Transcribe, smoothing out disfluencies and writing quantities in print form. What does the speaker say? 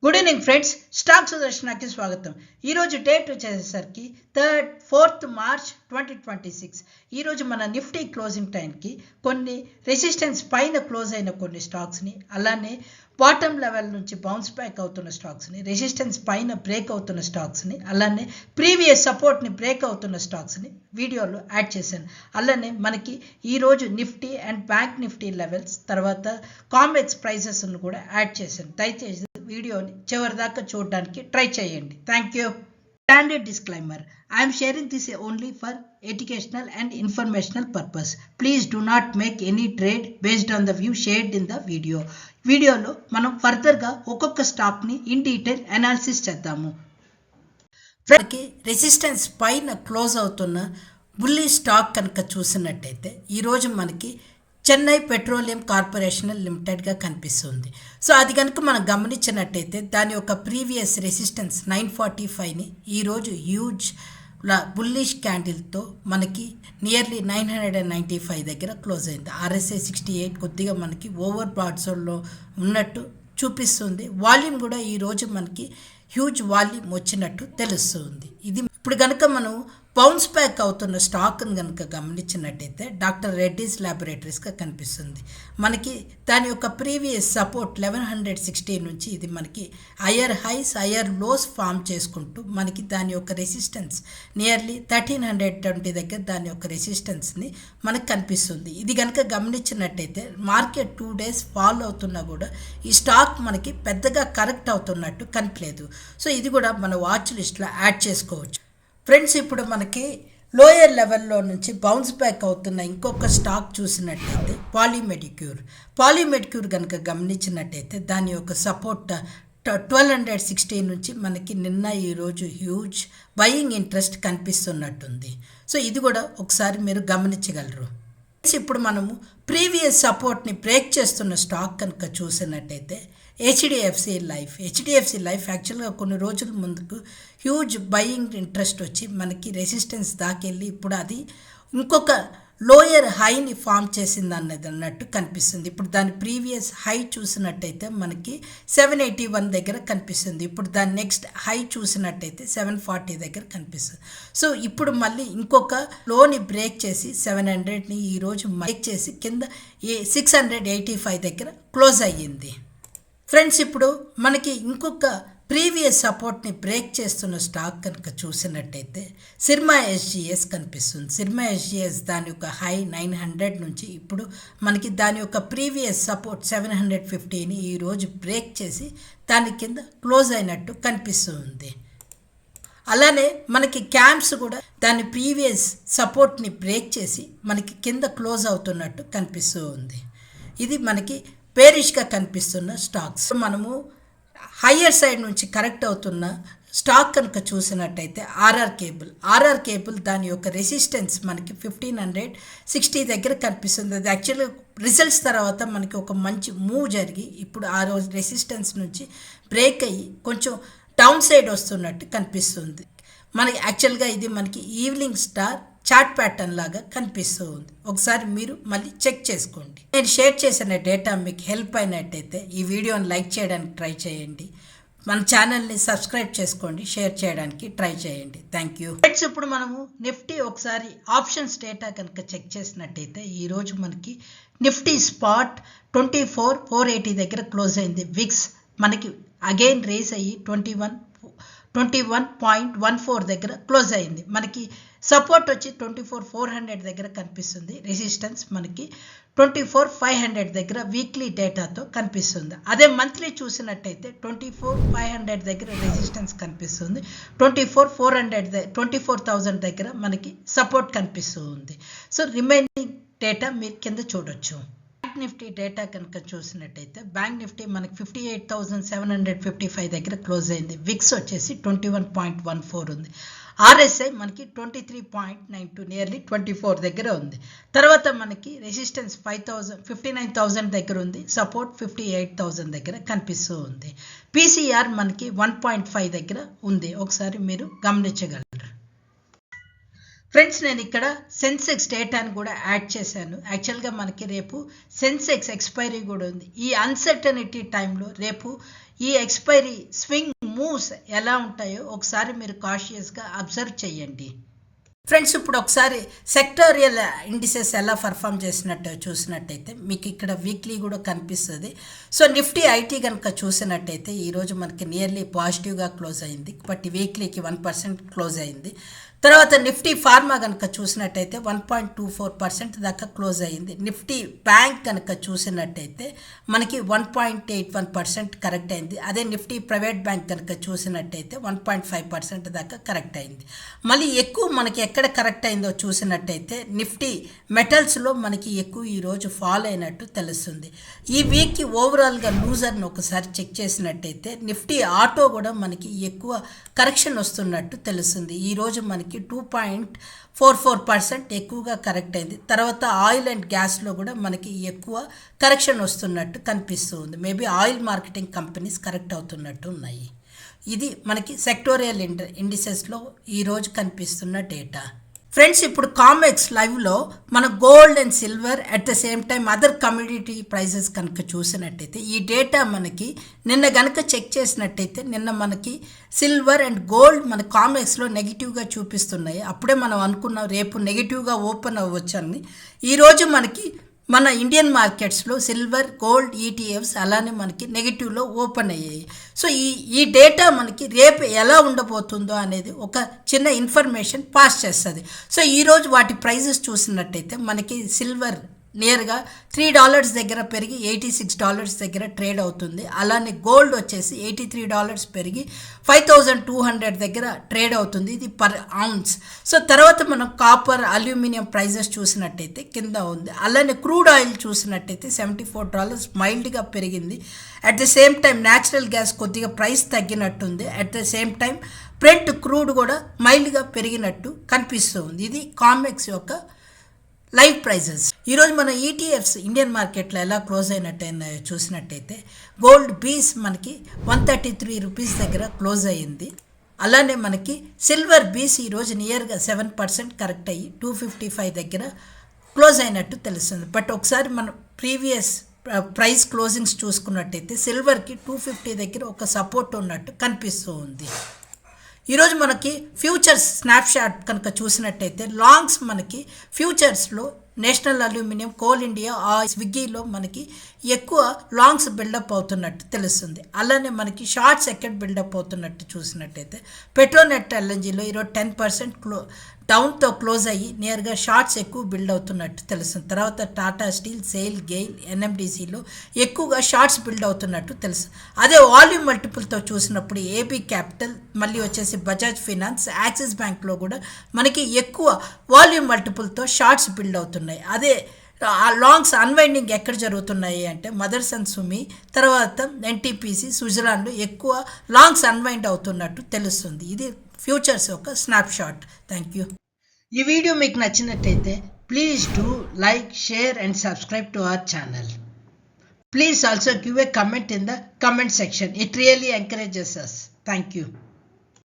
Good evening friends, stock సుదర్శనకి స్వాగతం. ఈరోజు date వచ్చేసరికి 4th మార్చ్ 2026. ఈరోజు మన నిఫ్టీ క్లోజింగ్ టైంకి కొన్ని రెసిస్టెన్స్ పైన క్లోజ్ అయిన కొన్ని స్టాక్స్ని, అలానే బాటమ్ లెవెల్ నుంచి బౌన్స్ బ్యాక్ అవుతున్న స్టాక్స్ని, రెసిస్టెన్స్ పైన బ్రేక్ అవుతున్న స్టాక్స్ని, అలానే ప్రీవియస్ సపోర్ట్ని బ్రేక్ అవుతున్న స్టాక్స్ని వీడియోలో యాడ్ చేశాను. అలానే మనకి ఈరోజు Nifty and bank Nifty levels, తర్వాత కామెక్స్ ప్రైసెస్ను కూడా యాడ్ చేశాను. దయచేసి వీడియోని చివరి దాకా చూడడానికి ట్రై చేయండి. Thank you. Standard disclaimer: I am sharing this only for educational and informational purpose. Please do not make any trade based on the view shared in the video. వీడియోలో మనం ఫర్దర్గా ఒక్కొక్క స్టాక్ని ఇన్ డీటెయిల్ అనాలిసిస్ చేద్దాము. మనకి resistance పైన close అవుతున్న బుల్లి stock కనుక చూసినట్టయితే ఈరోజు మనకి చెన్నై పెట్రోలియం కార్పొరేషన్ లిమిటెడ్గా కనిపిస్తుంది. సో అది కనుక మనం గమనించినట్టయితే దాని యొక్క ప్రీవియస్ రెసిస్టెన్స్ 945ని ఈరోజు హ్యూజ్ బుల్లిష్ క్యాండిల్తో మనకి నియర్లీ 995 దగ్గర క్లోజ్ అయింది. RSI 68 కొద్దిగా మనకి ఓవర్ బాట్స్లో ఉన్నట్టు చూపిస్తుంది. వాల్యూమ్ కూడా ఈరోజు మనకి హ్యూజ్ వాల్యూమ్ వచ్చినట్టు తెలుస్తుంది. ఇది ఇప్పుడు కనుక మనం బౌన్స్ బ్యాక్ అవుతున్న స్టాక్ని కనుక గమనించినట్టయితే డాక్టర్ రెడ్డీస్ ల్యాబొరేటరీస్గా కనిపిస్తుంది. మనకి దాని యొక్క ప్రీవియస్ సపోర్ట్ 1160 నుంచి ఇది మనకి higher highs higher lows form చేసుకుంటూ మనకి దాని యొక్క రెసిస్టెన్స్ నియర్లీ 1320 దగ్గర దాని యొక్క రెసిస్టెన్స్ని మనకు కనిపిస్తుంది. ఇది కనుక గమనించినట్టయితే మార్కెట్ 2 days ఫాల్ అవుతున్నా కూడా ఈ స్టాక్ మనకి పెద్దగా కరెక్ట్ అవుతున్నట్టు కనిపించలేదు. సో ఇది కూడా మన వాచ్ లిస్ట్లో యాడ్ చేసుకోవచ్చు. ఫ్రెండ్స్, ఇప్పుడు మనకి లోయర్ లెవెల్లో నుంచి బౌన్స్ బ్యాక్ అవుతున్న ఇంకొక స్టాక్ చూసినట్టయితే పాలీమెడిక్యూర్ కనుక గమనించినట్టయితే దాని యొక్క సపోర్ట్ 1260 నుంచి మనకి నిన్న ఈరోజు హ్యూజ్ బయింగ్ ఇంట్రెస్ట్ కనిపిస్తున్నట్టుంది. సో ఇది కూడా ఒకసారి మీరు గమనించగలరు. ఇప్పుడు మనము ప్రీవియస్ సపోర్ట్ని బ్రేక్ చేస్తున్న స్టాక్ కనుక చూసినట్టయితే హెచ్డిఎఫ్సి లైఫ్ యాక్చువల్గా కొన్ని రోజుల ముందుకు హ్యూజ్ బయింగ్ ఇంట్రెస్ట్ వచ్చి మనకి రెసిస్టెన్స్ దాకెళ్ళి ఇప్పుడు అది ఇంకొక లోయర్ హైని ఫామ్ చేసింది అన్నట్టు కనిపిస్తుంది. ఇప్పుడు దాని ప్రీవియస్ హై చూసినట్టయితే మనకి 781 దగ్గర కనిపిస్తుంది. ఇప్పుడు దాని నెక్స్ట్ హై చూసినట్టయితే 740 దగ్గర కనిపిస్తుంది. సో ఇప్పుడు మళ్ళీ ఇంకొక లోని బ్రేక్ చేసి 700ని ఈరోజు బ్రేక్ చేసి కింద 685 దగ్గర క్లోజ్ అయ్యింది. ఫ్రెండ్స్, ఇప్పుడు మనకి ఇంకొక ప్రీవియస్ సపోర్ట్ని బ్రేక్ చేస్తున్న స్టాక్ కనుక చూసినట్టయితే సిర్మా SGS కనిపిస్తుంది. సిర్మా SGS దాని యొక్క హై 900 నుంచి ఇప్పుడు మనకి దాని యొక్క ప్రీవియస్ సపోర్ట్ 750ని ఈరోజు బ్రేక్ చేసి దాని కింద క్లోజ్ అయినట్టు కనిపిస్తుంది. అలానే మనకి క్యాంప్స్ కూడా దాని ప్రీవియస్ సపోర్ట్ని బ్రేక్ చేసి మనకి కింద క్లోజ్ అవుతున్నట్టు కనిపిస్తూ ఉంది. ఇది మనకి బేరిష్గా కనిపిస్తున్న స్టాక్స్. మనము హయ్యర్ సైడ్ నుంచి కరెక్ట్ అవుతున్న స్టాక్ కనుక చూసినట్టయితే ఆర్ఆర్ కేబుల్ దాని యొక్క రెసిస్టెన్స్ మనకి 1560 దగ్గర కనిపిస్తుంది. అది యాక్చువల్గా రిజల్ట్స్ తర్వాత మనకి ఒక మంచి మూవ్ జరిగి ఇప్పుడు ఆ రోజు రెసిస్టెన్స్ నుంచి బ్రేక్ అయ్యి కొంచెం డౌన్ సైడ్ వస్తున్నట్టు కనిపిస్తుంది. మనకి యాక్చువల్గా ఇది మనకి ఈవినింగ్ స్టార్ చార్ట్ ప్యాటర్న్ లాగా కనిపిస్తూ ఉంది. ఒకసారి మీరు మళ్ళీ చెక్ చేసుకోండి. నేను షేర్ చేసిన డేటా మీకు హెల్ప్ అయినట్టయితే ఈ వీడియోని లైక్ చేయడానికి ట్రై చేయండి. మన ఛానల్ని సబ్స్క్రైబ్ చేసుకోండి, షేర్ చేయడానికి ట్రై చేయండి. Thank you. ఇప్పుడు మనము నిఫ్టీ ఒకసారి ఆప్షన్స్ డేటా కనుక చెక్ చేసినట్టయితే ఈరోజు మనకి నిఫ్టీ స్పాట్ 24,480 దగ్గర క్లోజ్ అయింది. విక్స్ మనకి అగైన్ రేస్ అయ్యి 21.14 దగ్గర క్లోజ్ అయింది. మనకి సపోర్ట్ వచ్చి 24,400 దగ్గర కనిపిస్తుంది. రెసిస్టెన్స్ మనకి 24,500 దగ్గర వీక్లీ డేటాతో కనిపిస్తుంది. అదే మంత్లీ చూసినట్టయితే 24,500 దగ్గర రెసిస్టెన్స్ కనిపిస్తుంది. 24,000 దగ్గర మనకి సపోర్ట్ కనిపిస్తుంది. సో రిమైనింగ్ డేటా మీరు కింద చూడొచ్చు. బ్యాంక్ నిఫ్టీ డేటా కనుక చూసినట్టయితే బ్యాంక్ నిఫ్టీ మనకి 58,755 దగ్గర క్లోజ్ అయింది. విక్స్ వచ్చేసి 21.14 ఉంది. RSI మనకి 23.92 నియర్లీ 24 దగ్గర ఉంది. తర్వాత మనకి రెసిస్టెన్స్ 59,000 దగ్గర ఉంది. సపోర్ట్ 58,000 దగ్గర కనిపిస్తూ ఉంది. PCR మనకి 1.5 దగ్గర ఉంది. ఒకసారి మీరు గమనించగలరు. ఫ్రెండ్స్, నేను ఇక్కడ సెన్సెక్స్ డేటాను కూడా యాడ్ చేశాను. యాక్చువల్గా మనకి రేపు సెన్సెక్స్ ఎక్స్పైరీ కూడా ఉంది. ఈ అన్సర్టనిటీ టైంలో రేపు ఈ ఎక్స్పైరీ స్వింగ్ మూవ్స్ ఎలా ఉంటాయో ఒకసారి మీరు కాషియస్గా అబ్జర్వ్ చేయండి. ఫ్రెండ్స్, ఇప్పుడు ఒకసారి సెక్టోరియల్ ఇండిసెస్ ఎలా పర్ఫామ్ చేసినట్టు చూసినట్టయితే మీకు ఇక్కడ వీక్లీ కూడా కనిపిస్తుంది. సో నిఫ్టీ ఐటీ కనుక చూసినట్టయితే ఈరోజు మనకి నియర్లీ పాజిటివ్గా క్లోజ్ అయింది, బట్ వీక్లీకి 1% క్లోజ్ అయింది. తర్వాత నిఫ్టీ ఫార్మా కనుక చూసినట్టయితే 1.24% దాకా క్లోజ్ అయ్యింది. నిఫ్టీ బ్యాంక్ కనుక చూసినట్టయితే మనకి 1.81% కరెక్ట్ అయింది. అదే నిఫ్టీ ప్రైవేట్ బ్యాంక్ కనుక చూసినట్టయితే 1.5% దాకా కరెక్ట్ అయింది. మళ్ళీ ఎక్కువ మనకి ఎక్కడ కరెక్ట్ అయిందో చూసినట్టయితే నిఫ్టీ మెటల్స్లో మనకి ఎక్కువ ఈరోజు ఫాల్ అయినట్టు తెలుస్తుంది. ఈ వీక్కి ఓవరాల్గా లూజర్ని ఒకసారి చెక్ చేసినట్టయితే నిఫ్టీ ఆటో కూడా మనకి ఎక్కువ కరెక్షన్ వస్తున్నట్టు తెలుస్తుంది. ఈరోజు మనకి 2.44% ఎక్కువగా కరెక్ట్ అయింది. తర్వాత ఆయిల్ అండ్ గ్యాస్లో కూడా మనకి ఎక్కువ కరెక్షన్ వస్తున్నట్టు కనిపిస్తుంది. Maybe oil marketing companies correct అవుతున్నట్టు ఉన్నాయి. ఇది మనకి సెక్టోరియల్ ఇండిసెస్లో ఈరోజు కనిపిస్తున్న డేటా. ఫ్రెండ్స్, ఇప్పుడు కామెక్స్ లైవ్లో మన gold and silver at the same time other commodity prices కనుక చూసినట్టయితే ఈ డేటా మనకి నిన్న కనుక చెక్ చేసినట్టయితే నిన్న మనకి సిల్వర్ అండ్ గోల్డ్ మన కామెక్స్లో నెగిటివ్గా చూపిస్తున్నాయి. అప్పుడే మనం అనుకున్నాం రేపు నెగిటివ్గా ఓపెన్ అవ్వచ్చని. ఈరోజు మనకి మన ఇండియన్ మార్కెట్స్లో సిల్వర్, గోల్డ్, ఈటీఎఫ్స్ అలానే మనకి నెగిటివ్లో ఓపెన్ అయ్యాయి. సో ఈ డేటా మనకి రేపు ఎలా ఉండబోతుందో అనేది ఒక చిన్న ఇన్ఫర్మేషన్ పాస్ చేస్తుంది. సో ఈరోజు వాటి ప్రైజెస్ చూసినట్టయితే మనకి సిల్వర్ నియర్గా $3 దగ్గర పెరిగి $86 దగ్గర ట్రేడ్ అవుతుంది. అలానే గోల్డ్ వచ్చేసి $83 పెరిగి 5200 దగ్గర ట్రేడ్ అవుతుంది. ఇది పర్ ఔన్స్. సో తర్వాత మనం కాపర్, అల్యూమినియం ప్రైజెస్ చూసినట్టయితే కింద ఉంది. అలానే క్రూడ్ ఆయిల్ చూసినట్టయితే $74 మైల్డ్గా పెరిగింది. At the same time natural gas కొద్దిగా ప్రైస్ తగ్గినట్టుంది. At the same time Brent crude కూడా మైల్డ్గా పెరిగినట్టు కనిపిస్తుంది. ఇది కామెక్స్ యొక్క లైవ్ ప్రైజెస్. ఈరోజు మన ఈటీఎఫ్స్ ఇండియన్ మార్కెట్లో ఎలా క్లోజ్ అయినట్టు చూసినట్టయితే గోల్డ్ బీస్ మనకి 133 రూపీస్ దగ్గర క్లోజ్ అయ్యింది. అలానే మనకి సిల్వర్ బీస్ ఈరోజు నియర్గా 7% కరెక్ట్ అయ్యి 255 దగ్గర క్లోజ్ అయినట్టు తెలుస్తుంది. బట్ ఒకసారి మనం ప్రీవియస్ ప్రైస్ క్లోజింగ్స్ చూసుకున్నట్టయితే సిల్వర్కి 250 దగ్గర ఒక సపోర్ట్ ఉన్నట్టు కనిపిస్తూ ఉంది. ఈరోజు మనకి ఫ్యూచర్స్ స్నాప్షాట్ కనుక చూసినట్టయితే లాంగ్స్ మనకి ఫ్యూచర్స్లో నేషనల్ అల్యూమినియం, కోల్ ఇండియా, స్విగ్గీలో మనకి ఎక్కువ లాంగ్స్ బిల్డప్ అవుతున్నట్టు తెలుస్తుంది. అలానే మనకి షార్ట్స్ ఎక్కడ బిల్డప్ అవుతున్నట్టు చూసినట్టయితే పెట్రోనెట్ ఎల్ఎన్జీలో ఈరోజు 10% డౌన్తో క్లోజ్ అయ్యి నియర్గా షార్ట్స్ ఎక్కువ బిల్డ్ అవుతున్నట్టు తెలుస్తుంది. తర్వాత టాటా స్టీల్, సేల్, గెయిల్, ఎన్ఎండిసిలో ఎక్కువగా షార్ట్స్ బిల్డ్ అవుతున్నట్టు తెలుసు. అదే వాల్యూమ్ మల్టిపుల్తో చూసినప్పుడు ఏబీ క్యాపిటల్, మళ్ళీ వచ్చేసి బజాజ్ ఫినాన్స్, యాక్సిస్ బ్యాంక్లో కూడా మనకి ఎక్కువ వాల్యూమ్ మల్టిపుల్తో షార్ట్స్ బిల్డ్ అవుతున్నాయి. అదే లాంగ్స్ అన్వైండింగ్ ఎక్కడ జరుగుతున్నాయి అంటే మదర్స్ అండ్ సుమి, తర్వాత ఎన్టీపీసీ, స్విట్జర్లాండ్లో ఎక్కువ లాంగ్స్ అన్వైండ్ అవుతున్నట్టు తెలుస్తుంది. ఇది ఫ్యూచర్స్ యొక్క స్నాప్షాట్. Thank you. ఈ వీడియో మీకు నచ్చినట్టయితే please do like, share and subscribe to our channel. Please also give a comment in the comment section. It really encourages us. Thank you.